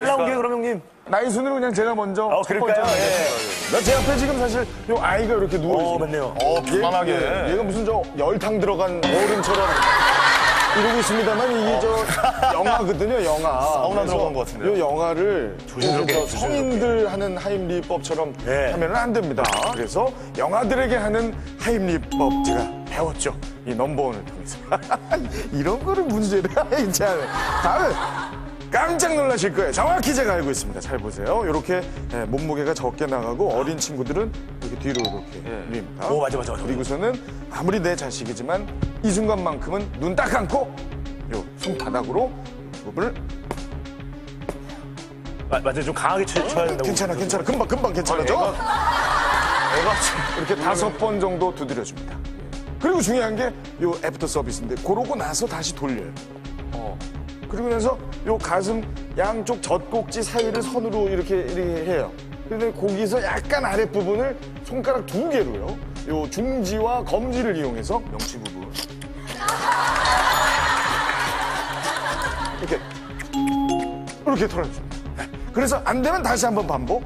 나온 김에 그럼 형님. 나이 순으로 그냥 제가 먼저. 그럴까요? 예. 제 앞에 지금 사실 요 아이가 이렇게 누워있어요. 맞네요. 편안하게. 얘가 무슨 저 열탕 들어간 어른처럼 이러고 있습니다만 이게 저 영화거든요, 영화. 사우나 그래서 들어간 것 같은데요? 이 영화를 조심스럽게, 저 성인들 하는 하임리법처럼 네. 하면 안 됩니다. 그래서 영화들에게 하는 하임리법 제가 배웠죠. 이 넘버원을 통해서. 이런 거를 문제를 참. 다음은 깜짝 놀라실 거예요. 정확히 제가 알고 있습니다. 잘 보세요. 이렇게 몸무게가 적게 나가고 어린 친구들은 이렇게 뒤로 이렇게 밀립니다. 오, 맞아. 그리고서는 아무리 내 자식이지만 이 순간만큼은 눈 딱 감고 요 손바닥으로 부분을 맞아요. 좀 강하게 쳐야 된다고. 괜찮아. 금방 괜찮아져. 애가 이렇게 5번 정도 두드려줍니다. 그리고 중요한 게 요 애프터 서비스인데 그러고 나서 다시 돌려요. 그리고 나서 요 가슴 양쪽 젖꼭지 사이를 선으로 이렇게 해요. 근데 거기서 약간 아랫부분을 손가락 2개로요. 요 중지와 검지를 이용해서 명치 부분. 이렇게 털어줍니다. 그래서 안 되면 다시 한번 반복.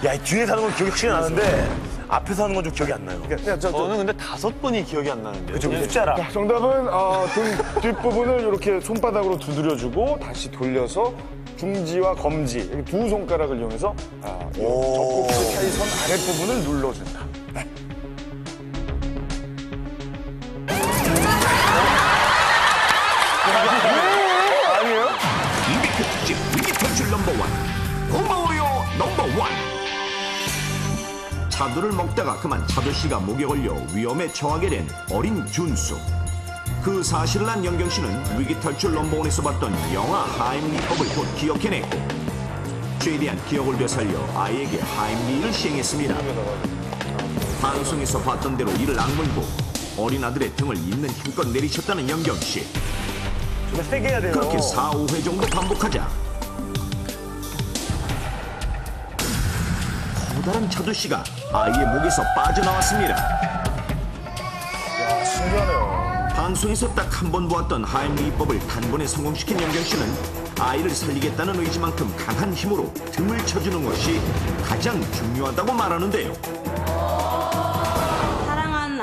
야, 이 뒤에서 하는 건 기억이 확실히 나는데 앞에서 하는 건 좀 기억이 안 나요. 저는 근데 5번이 기억이 안 나는데요. 그쵸, 숫자라. 정답은 등 뒷부분을 이렇게 손바닥으로 두드려주고 다시 돌려서 중지와 검지 이렇게 두 손가락을 이용해서 이 젖꼭지 사이 선 아랫부분을 눌러준다. 네. 이비크 특집 위기 탈출 넘버원 고마워요 넘버원. 차도를 먹다가 그만 차도씨가 목에 걸려 위험에 처하게 된 어린 준수. 그 사실을 안 영경씨는 위기 탈출 넘버원에서 봤던 영화 하임리법을 곧 기억해냈고 최대한 기억을 되살려 아이에게 하임리를 시행했습니다. 방송에서 봤던 대로 이를 악물고 어린 아들의 등을 있는 힘껏 내리쳤다는 영경씨. 좀 세게 해야 돼요. 그렇게 4, 5회 정도 반복하자 커다란 차두씨가 아이의 목에서 빠져나왔습니다. 신기하네요. 방송에서 딱 한 번 보았던 하임리법을 단번에 성공시킨 영경씨는 아이를 살리겠다는 의지만큼 강한 힘으로 등을 쳐주는 것이 가장 중요하다고 말하는데요.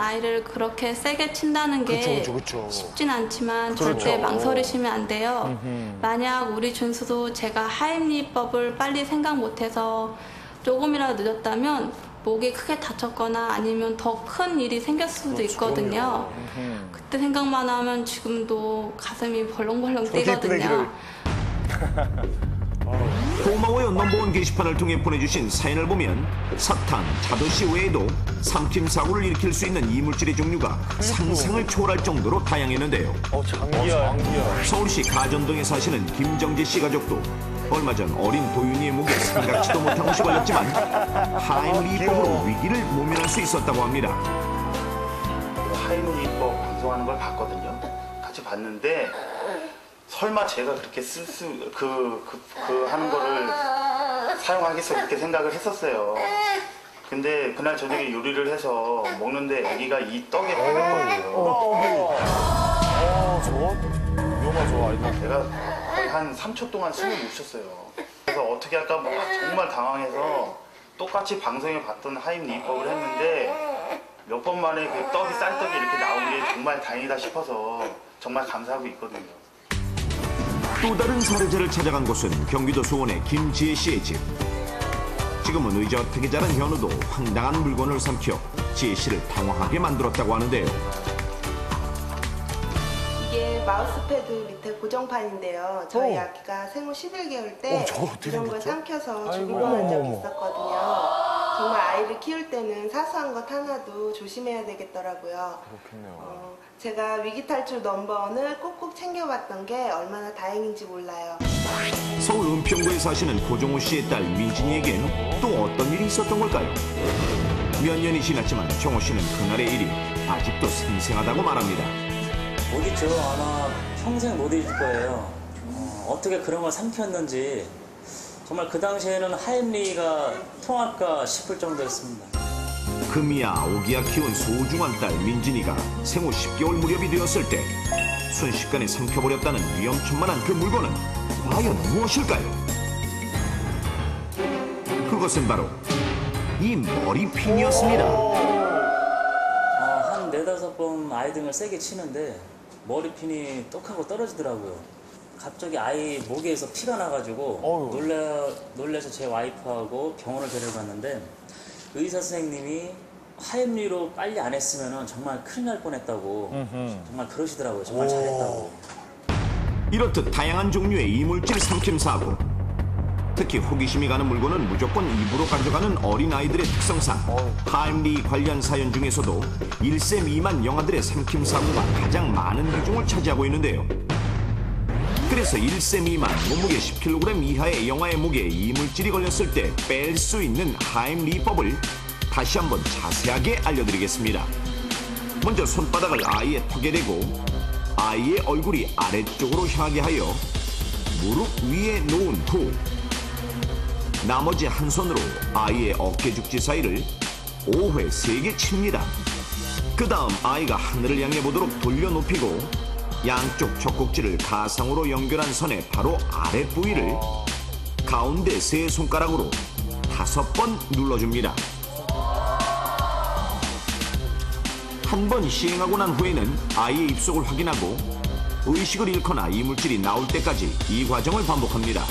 아이를 그렇게 세게 친다는 게 쉽진 않지만 절대 망설이시면 안 돼요. 만약 우리 준수도 제가 하임리법을 빨리 생각 못해서 조금이라도 늦었다면 목이 크게 다쳤거나 아니면 더 큰 일이 생겼을 수도 있거든요. 그때 생각만 하면 지금도 가슴이 벌렁벌렁 뛰거든요. 고마워요 넘버원 게시판을 통해 보내주신 사연을 보면 사탕, 차도씨 외에도 삼킴 사고를 일으킬 수 있는 이물질의 종류가 상상을 초월할 정도로 다양했는데요. 장기야. 서울시 가전동에 사시는 김정재 씨 가족도 얼마 전 어린 도윤이의 목에 생각지도 못한 것이 걸렸지만 하임리법으로 위기를 모면할 수 있었다고 합니다. 하임리법 방송하는 걸 봤거든요. 같이 봤는데 설마 제가 그렇게 하는 거를 사용하겠어 이렇게 생각을 했었어요. 근데 그날 저녁에 요리를 해서 먹는데 아기가 이 떡에 빠졌거든요. 제가 거의 한 3초 동안 숨을 못 쉬었어요. 그래서 어떻게 할까 막 정말 당황해서 똑같이 방송에 봤던 하임리법을 했는데 몇 번 만에 그 떡이 쌀떡이 이렇게 나온 게 정말 다행이다 싶어서 정말 감사하고 있거든요. 또 다른 사례자를 찾아간 곳은 경기도 수원의 김지혜 씨의 집. 지금은 의젓하게 자란 현우도 황당한 물건을 삼켜 지혜 씨를 당황하게 만들었다고 하는데요. 이게 마우스패드 밑에 고정판인데요. 저희 아기가 생후 11개월 때 이런 걸 삼켜서 죽을 뻔한 적이 있었거든요. 정말 아이를 키울 때는 사소한 것 하나도 조심해야 되겠더라고요. 그렇겠네요. 제가 위기탈출 넘버원을 꼭꼭 챙겨봤던 게 얼마나 다행인지 몰라요. 서울 은평구에 사시는 고종호 씨의 딸 민진이에겐 또 어떤 일이 있었던 걸까요? 몇 년이 지났지만 종호 씨는 그날의 일이 아직도 생생하다고 말합니다. 못 잊죠. 아마 평생 못 잊을 거예요. 어떻게 그런 걸 삼켰는지 정말 그 당시에는 하임리가 통할까 싶을 정도였습니다. 금이야 오기야 키운 소중한 딸 민진이가 생후 10개월 무렵이 되었을 때 순식간에 삼켜버렸다는 위험천만한 그 물건은 과연 무엇일까요? 그것은 바로 이 머리핀이었습니다. 한 4-5번 아이 등을 세게 치는데 머리핀이 똑하고 떨어지더라고요. 갑자기 아이 목에서 피가 나가지고 놀래서 제 와이프하고 병원을 데려갔는데 의사 선생님이 하임리로 빨리 안 했으면 정말 큰일 날 뻔했다고 정말 그러시더라고요. 정말 잘했다고. 이렇듯 다양한 종류의 이물질 삼킴 사고. 특히 호기심이 가는 물건은 무조건 입으로 가져가는 어린아이들의 특성상 하임리 관련 사연 중에서도 1세 미만 영아들의 삼킴 사고가 가장 많은 비중을 차지하고 있는데요. 그래서 1세 미만 몸무게 10kg 이하의 영아의 목에 이물질이 걸렸을 때 뺄 수 있는 하임리법을 다시 한번 자세하게 알려드리겠습니다. 먼저 손바닥을 아이의 턱에 대고 아이의 얼굴이 아래쪽으로 향하게 하여 무릎 위에 놓은 후 나머지 한 손으로 아이의 어깨 죽지 사이를 5회 3개 칩니다. 그 다음 아이가 하늘을 향해 보도록 돌려 높이고 양쪽 젖꼭지를 가상으로 연결한 선의 바로 아래 부위를 가운데 세 손가락으로 5번 눌러줍니다. 한 번 시행하고 난 후에는 아이의 입속을 확인하고 의식을 잃거나 이물질이 나올 때까지 이 과정을 반복합니다.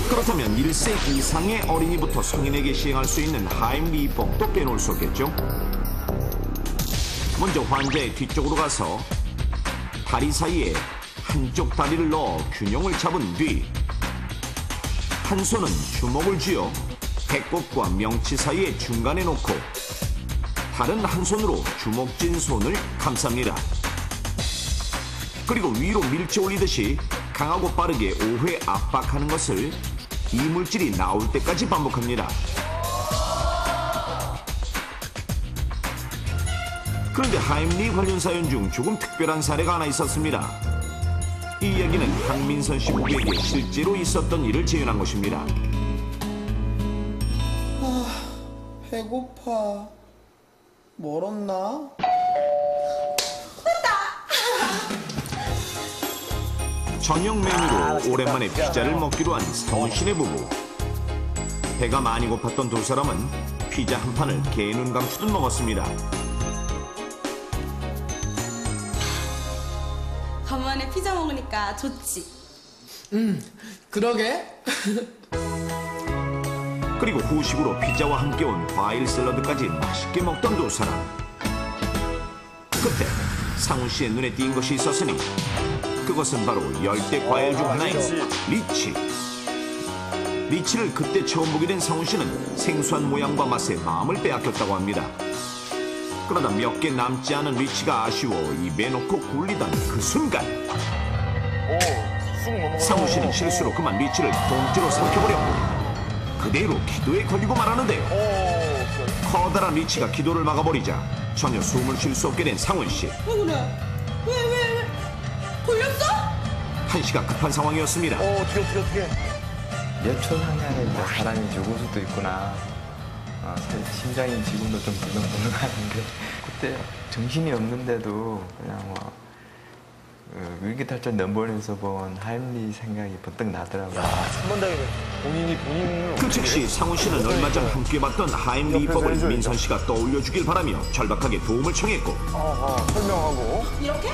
그렇다면 1세 이상의 어린이부터 성인에게 시행할 수 있는 하임리법도 빼놓을 수 없겠죠? 먼저 환자의 뒤쪽으로 가서 다리 사이에 한쪽 다리를 넣어 균형을 잡은 뒤 한 손은 주먹을 쥐어 배꼽과 명치 사이에 중간에 놓고 다른 한 손으로 주먹 쥔 손을 감쌉니다. 그리고 위로 밀치 올리듯이 강하고 빠르게 5회 압박하는 것을 이물질이 나올 때까지 반복합니다. 그런데 하임리 관련 사연 중 조금 특별한 사례가 하나 있었습니다. 이 이야기는 황민선 씨 부부에게 실제로 있었던 일을 재현한 것입니다. 배고파. 멀었나? 저녁 메뉴로 오랜만에 피자를 먹기로 한 상훈 씨네 부부. 배가 많이 고팠던 두 사람은 피자 한 판을 개눈 감추듯 먹었습니다. 간만에 피자 먹으니까 좋지. 그러게. 그리고 후식으로 피자와 함께 온 과일 샐러드까지 맛있게 먹던 두 사람. 그때 상훈 씨의 눈에 띈 것이 있었으니 그것은 바로 열대 과일 중 하나인 리치. 리치를 그때 처음 보게 된 상훈 씨는 생소한 모양과 맛에 마음을 빼앗겼다고 합니다. 그러다 몇 개 남지 않은 리치가 아쉬워 입에 넣고 굴리던 그 순간 상훈 씨는 실수로 그만 리치를 통째로 삼켜버렸고 그대로 기도에 걸리고 말하는데요. 커다란 리치가 기도를 막아버리자 전혀 숨을 쉴 수 없게 된 상훈 씨. 왜 그래? 왜? 걸렸어? 한시가 급한 상황이었습니다. 어떻게. 몇 초 상에 안에 사람이 죽을 수도 있구나. 심장이 지금도 좀 벌렁벌렁하는데 그때 정신이 없는데도 그냥 위기탈출 넘버원에서 본 하임리 생각이 번뜩 나더라고요. 천만다행이네. 본인을 그 즉시 상훈 씨는 얼마 전 함께 봤던 하임리법을 민선 씨가 떠올려 주길 바라며 절박하게 도움을 청했고 설명하고. 이렇게?